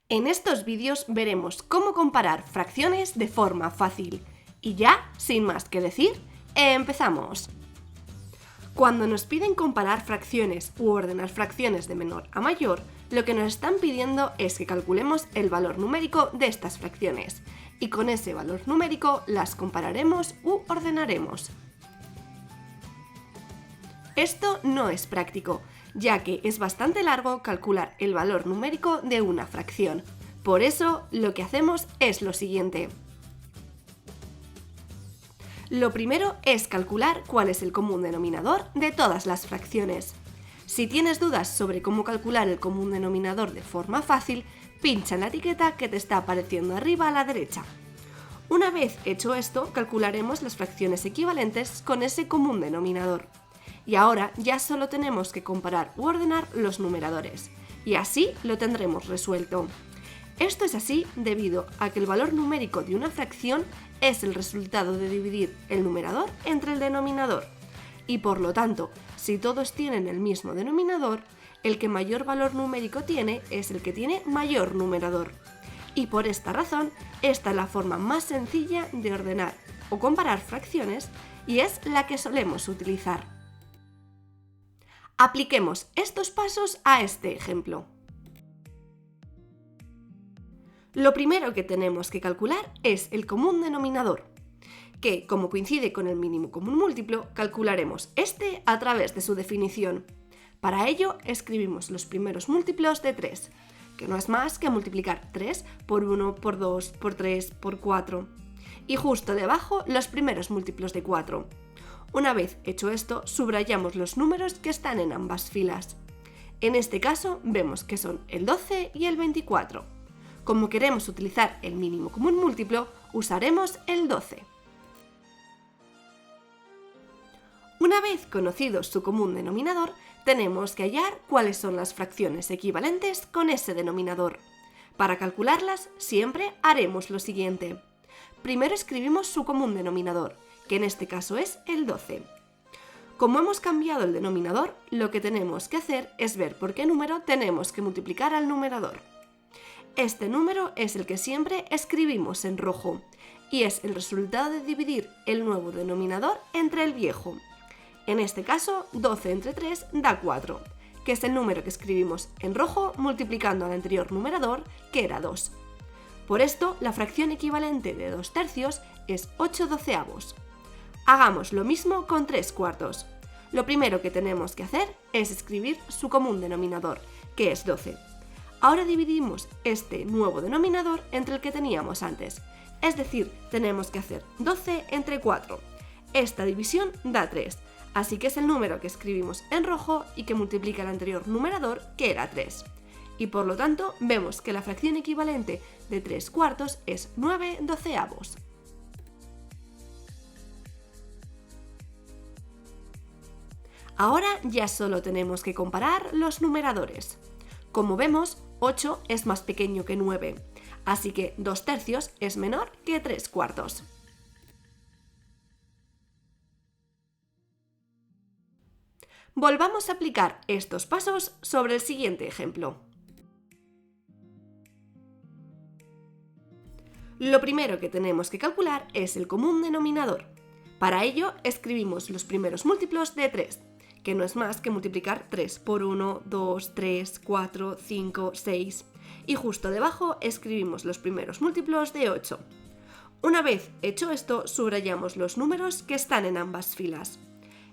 En estos vídeos veremos cómo comparar fracciones de forma fácil. Y ya, sin más que decir, ¡empezamos! Cuando nos piden comparar fracciones u ordenar fracciones de menor a mayor, lo que nos están pidiendo es que calculemos el valor numérico de estas fracciones, y con ese valor numérico las compararemos u ordenaremos. Esto no es práctico, ya que es bastante largo calcular el valor numérico de una fracción. Por eso, lo que hacemos es lo siguiente. Lo primero es calcular cuál es el común denominador de todas las fracciones. Si tienes dudas sobre cómo calcular el común denominador de forma fácil, pincha en la etiqueta que te está apareciendo arriba a la derecha. Una vez hecho esto, calcularemos las fracciones equivalentes con ese común denominador. Y ahora ya solo tenemos que comparar u ordenar los numeradores. Y así lo tendremos resuelto. Esto es así debido a que el valor numérico de una fracción es el resultado de dividir el numerador entre el denominador. Y por lo tanto, si todos tienen el mismo denominador, el que mayor valor numérico tiene es el que tiene mayor numerador. Y por esta razón, esta es la forma más sencilla de ordenar o comparar fracciones y es la que solemos utilizar. Apliquemos estos pasos a este ejemplo. Lo primero que tenemos que calcular es el común denominador, que, como coincide con el mínimo común múltiplo, calcularemos este a través de su definición. Para ello, escribimos los primeros múltiplos de 3, que no es más que multiplicar 3 por 1, por 2, por 3, por 4, y justo debajo los primeros múltiplos de 4. Una vez hecho esto, subrayamos los números que están en ambas filas. En este caso, vemos que son el 12 y el 24. Como queremos utilizar el mínimo común múltiplo, usaremos el 12. Una vez conocido su común denominador, tenemos que hallar cuáles son las fracciones equivalentes con ese denominador. Para calcularlas, siempre haremos lo siguiente. Primero escribimos su común denominador, que en este caso es el 12. Como hemos cambiado el denominador, lo que tenemos que hacer es ver por qué número tenemos que multiplicar al numerador. Este número es el que siempre escribimos en rojo y es el resultado de dividir el nuevo denominador entre el viejo. En este caso, 12 entre 3 da 4, que es el número que escribimos en rojo multiplicando al anterior numerador, que era 2. Por esto, la fracción equivalente de 2 tercios es 8 doceavos. Hagamos lo mismo con 3 cuartos. Lo primero que tenemos que hacer es escribir su común denominador, que es 12. Ahora dividimos este nuevo denominador entre el que teníamos antes, es decir, tenemos que hacer 12 entre 4. Esta división da 3, así que es el número que escribimos en rojo y que multiplica el anterior numerador, que era 3. Y por lo tanto, vemos que la fracción equivalente de 3 cuartos es 9 doceavos. Ahora ya solo tenemos que comparar los numeradores. Como vemos, 8 es más pequeño que 9, así que 2 tercios es menor que 3 cuartos. Volvamos a aplicar estos pasos sobre el siguiente ejemplo. Lo primero que tenemos que calcular es el común denominador. Para ello, escribimos los primeros múltiplos de 3, que no es más que multiplicar 3 por 1, 2, 3, 4, 5, 6. Y justo debajo escribimos los primeros múltiplos de 8. Una vez hecho esto, subrayamos los números que están en ambas filas.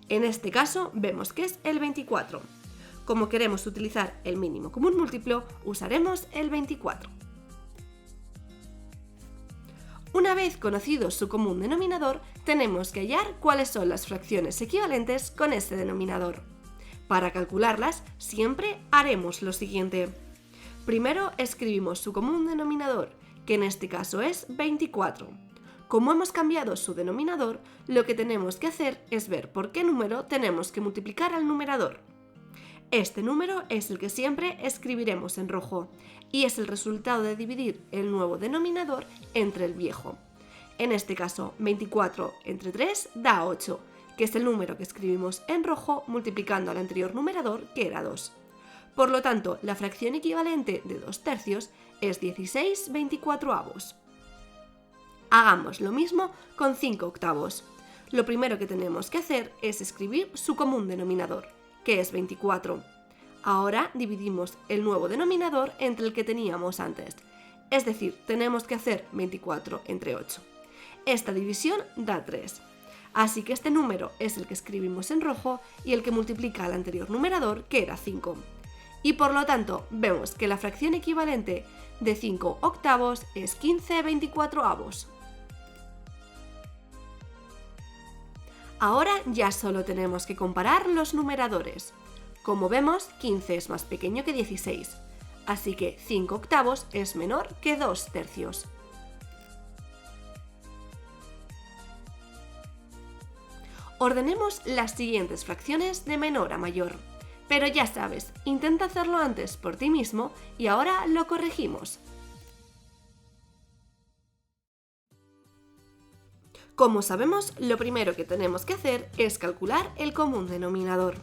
En este caso, vemos que es el 24. Como queremos utilizar el mínimo común múltiplo, usaremos el 24. Una vez conocido su común denominador, tenemos que hallar cuáles son las fracciones equivalentes con ese denominador. Para calcularlas, siempre haremos lo siguiente. Primero escribimos su común denominador, que en este caso es 24. Como hemos cambiado su denominador, lo que tenemos que hacer es ver por qué número tenemos que multiplicar al numerador. Este número es el que siempre escribiremos en rojo y es el resultado de dividir el nuevo denominador entre el viejo. En este caso, 24 entre 3 da 8, que es el número que escribimos en rojo multiplicando al anterior numerador, que era 2. Por lo tanto, la fracción equivalente de 2/3 es 16/24. Hagamos lo mismo con 5/8. Lo primero que tenemos que hacer es escribir su común denominador, que es 24. Ahora dividimos el nuevo denominador entre el que teníamos antes. Es decir, tenemos que hacer 24 entre 8. Esta división da 3. Así que este número es el que escribimos en rojo y el que multiplica al anterior numerador, que era 5. Y por lo tanto, vemos que la fracción equivalente de 5/8 es 15/24. Ahora ya solo tenemos que comparar los numeradores. Como vemos, 15 es más pequeño que 16, así que 5/8 es menor que 2/3. Ordenemos las siguientes fracciones de menor a mayor. Pero ya sabes, intenta hacerlo antes por ti mismo y ahora lo corregimos. Como sabemos, lo primero que tenemos que hacer es calcular el común denominador.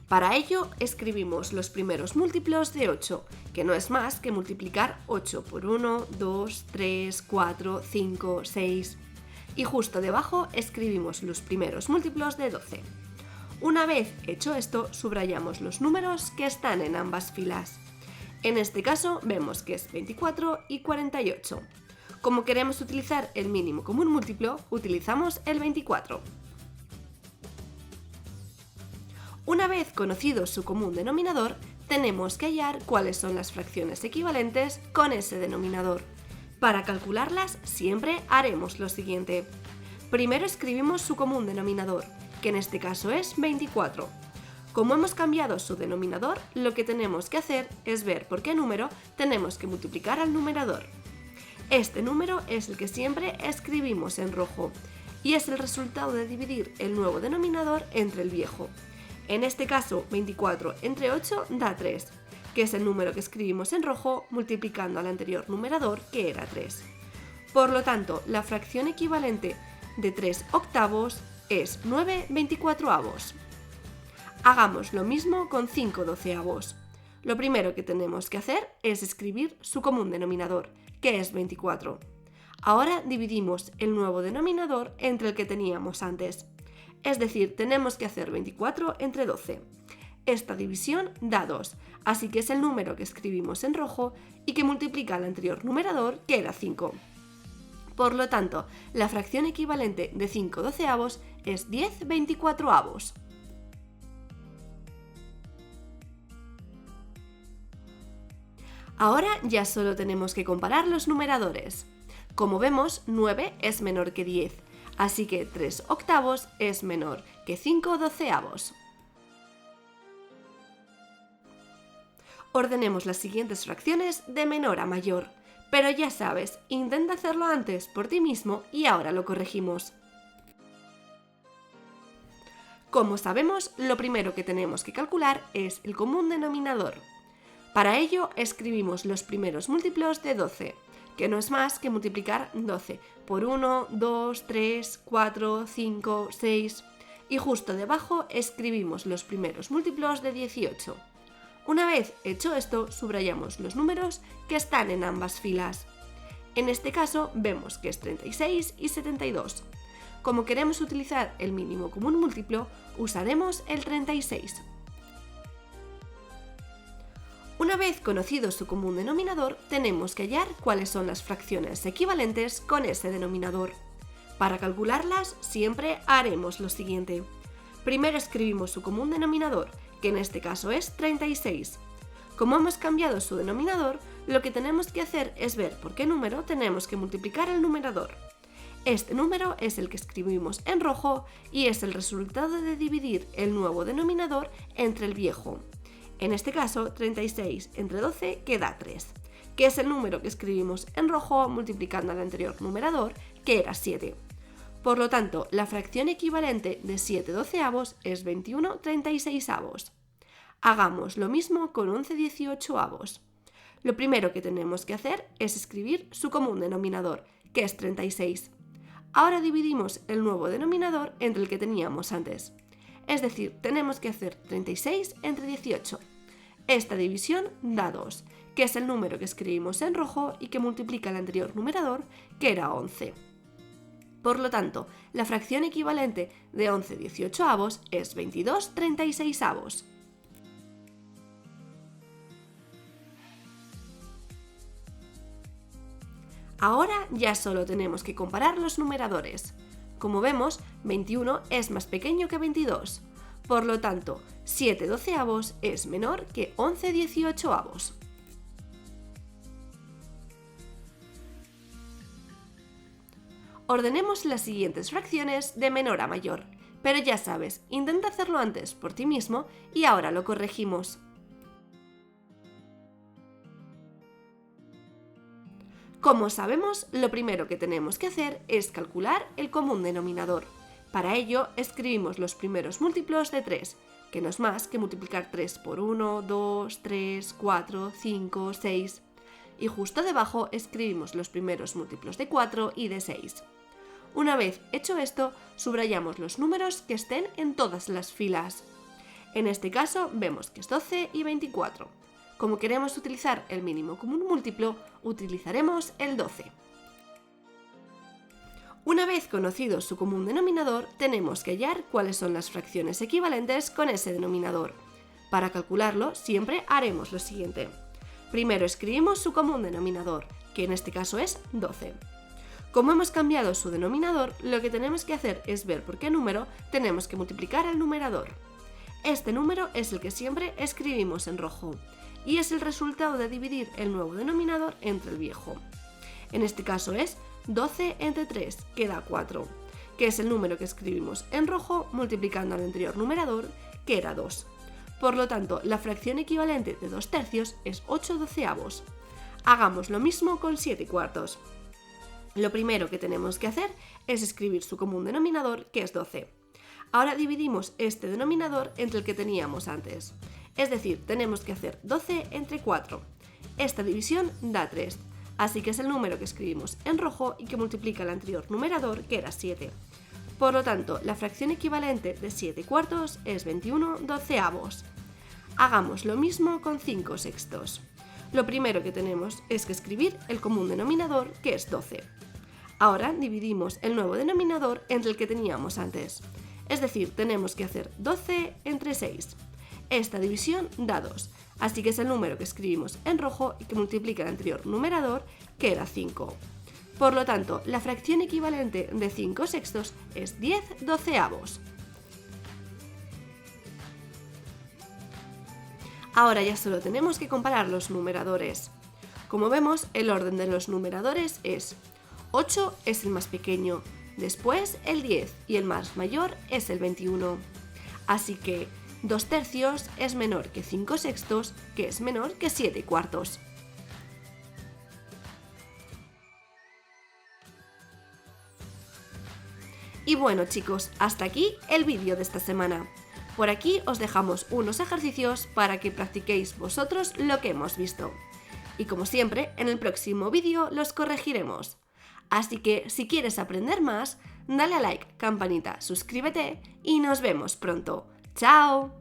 Para ello, escribimos los primeros múltiplos de 8, que no es más que multiplicar 8 por 1, 2, 3, 4, 5, 6. Y justo debajo escribimos los primeros múltiplos de 12. Una vez hecho esto, subrayamos los números que están en ambas filas. En este caso vemos que es 24 y 48. Como queremos utilizar el mínimo común múltiplo, utilizamos el 24. Una vez conocido su común denominador, tenemos que hallar cuáles son las fracciones equivalentes con ese denominador. Para calcularlas siempre haremos lo siguiente. Primero escribimos su común denominador, que en este caso es 24. Como hemos cambiado su denominador, lo que tenemos que hacer es ver por qué número tenemos que multiplicar al numerador. Este número es el que siempre escribimos en rojo y es el resultado de dividir el nuevo denominador entre el viejo. En este caso, 24 entre 8 da 3, que es el número que escribimos en rojo multiplicando al anterior numerador, que era 3. Por lo tanto, la fracción equivalente de 3/8 es 9/24. Hagamos lo mismo con 5/12. Lo primero que tenemos que hacer es escribir su común denominador, que es 24. Ahora dividimos el nuevo denominador entre el que teníamos antes. Es decir, tenemos que hacer 24 entre 12. Esta división da 2, así que es el número que escribimos en rojo y que multiplica al anterior numerador, que era 5. Por lo tanto, la fracción equivalente de 5/12 es 10/24. Ahora ya solo tenemos que comparar los numeradores. Como vemos, 9 es menor que 10, así que 3/8 es menor que 5/12. Ordenemos las siguientes fracciones de menor a mayor. Pero ya sabes, intenta hacerlo antes por ti mismo y ahora lo corregimos. Como sabemos, lo primero que tenemos que calcular es el común denominador. Para ello, escribimos los primeros múltiplos de 12, que no es más que multiplicar 12 por 1, 2, 3, 4, 5, 6, y justo debajo escribimos los primeros múltiplos de 18. Una vez hecho esto, subrayamos los números que están en ambas filas. En este caso vemos que es 36 y 72. Como queremos utilizar el mínimo común múltiplo, usaremos el 36. Una vez conocido su común denominador, tenemos que hallar cuáles son las fracciones equivalentes con ese denominador. Para calcularlas, siempre haremos lo siguiente. Primero escribimos su común denominador, que en este caso es 36. Como hemos cambiado su denominador, lo que tenemos que hacer es ver por qué número tenemos que multiplicar el numerador. Este número es el que escribimos en rojo y es el resultado de dividir el nuevo denominador entre el viejo. En este caso, 36 entre 12 queda 3, que es el número que escribimos en rojo multiplicando al anterior numerador, que era 7. Por lo tanto, la fracción equivalente de 7/12 es 21/36. Hagamos lo mismo con 11/18. Lo primero que tenemos que hacer es escribir su común denominador, que es 36. Ahora dividimos el nuevo denominador entre el que teníamos antes. Es decir, tenemos que hacer 36 entre 18. Esta división da 2, que es el número que escribimos en rojo y que multiplica el anterior numerador, que era 11. Por lo tanto, la fracción equivalente de 11/18 es 22/36. Ahora ya solo tenemos que comparar los numeradores. Como vemos, 21 es más pequeño que 22. Por lo tanto, 7/12 es menor que 11/18. Ordenemos las siguientes fracciones de menor a mayor, pero ya sabes, intenta hacerlo antes por ti mismo y ahora lo corregimos. Como sabemos, lo primero que tenemos que hacer es calcular el común denominador. Para ello, escribimos los primeros múltiplos de 3, que no es más que multiplicar 3 por 1, 2, 3, 4, 5, 6. Y justo debajo escribimos los primeros múltiplos de 4 y de 6. Una vez hecho esto, subrayamos los números que estén en todas las filas. En este caso, vemos que es 12 y 24. Como queremos utilizar el mínimo común múltiplo, utilizaremos el 12. Una vez conocido su común denominador, tenemos que hallar cuáles son las fracciones equivalentes con ese denominador. Para calcularlo, siempre haremos lo siguiente. Primero escribimos su común denominador, que en este caso es 12. Como hemos cambiado su denominador, lo que tenemos que hacer es ver por qué número tenemos que multiplicar al numerador. Este número es el que siempre escribimos en rojo, y es el resultado de dividir el nuevo denominador entre el viejo. En este caso es 12 entre 3, que da 4, que es el número que escribimos en rojo multiplicando al anterior numerador, que era 2. Por lo tanto, la fracción equivalente de 2/3 es 8/12. Hagamos lo mismo con 7/4. Lo primero que tenemos que hacer es escribir su común denominador, que es 12. Ahora dividimos este denominador entre el que teníamos antes. Es decir, tenemos que hacer 12 entre 4. Esta división da 3, así que es el número que escribimos en rojo y que multiplica el anterior numerador, que era 7. Por lo tanto, la fracción equivalente de 7/4 es 21/12. Hagamos lo mismo con 5/6. Lo primero que tenemos es que escribir el común denominador, que es 12. Ahora dividimos el nuevo denominador entre el que teníamos antes. Es decir, tenemos que hacer 12 entre 6. Esta división da 2, así que es el número que escribimos en rojo y que multiplica el anterior numerador, que era 5. Por lo tanto, la fracción equivalente de 5/6 es 10/12. Ahora ya solo tenemos que comparar los numeradores. Como vemos, el orden de los numeradores es 8 es el más pequeño, después el 10 y el más mayor es el 21. Así que 2/3 es menor que 5/6, que es menor que 7/4. Y bueno chicos, hasta aquí el vídeo de esta semana. Por aquí os dejamos unos ejercicios para que practiquéis vosotros lo que hemos visto. Y como siempre, en el próximo vídeo los corregiremos. Así que si quieres aprender más, dale a like, campanita, suscríbete y nos vemos pronto. ¡Chao!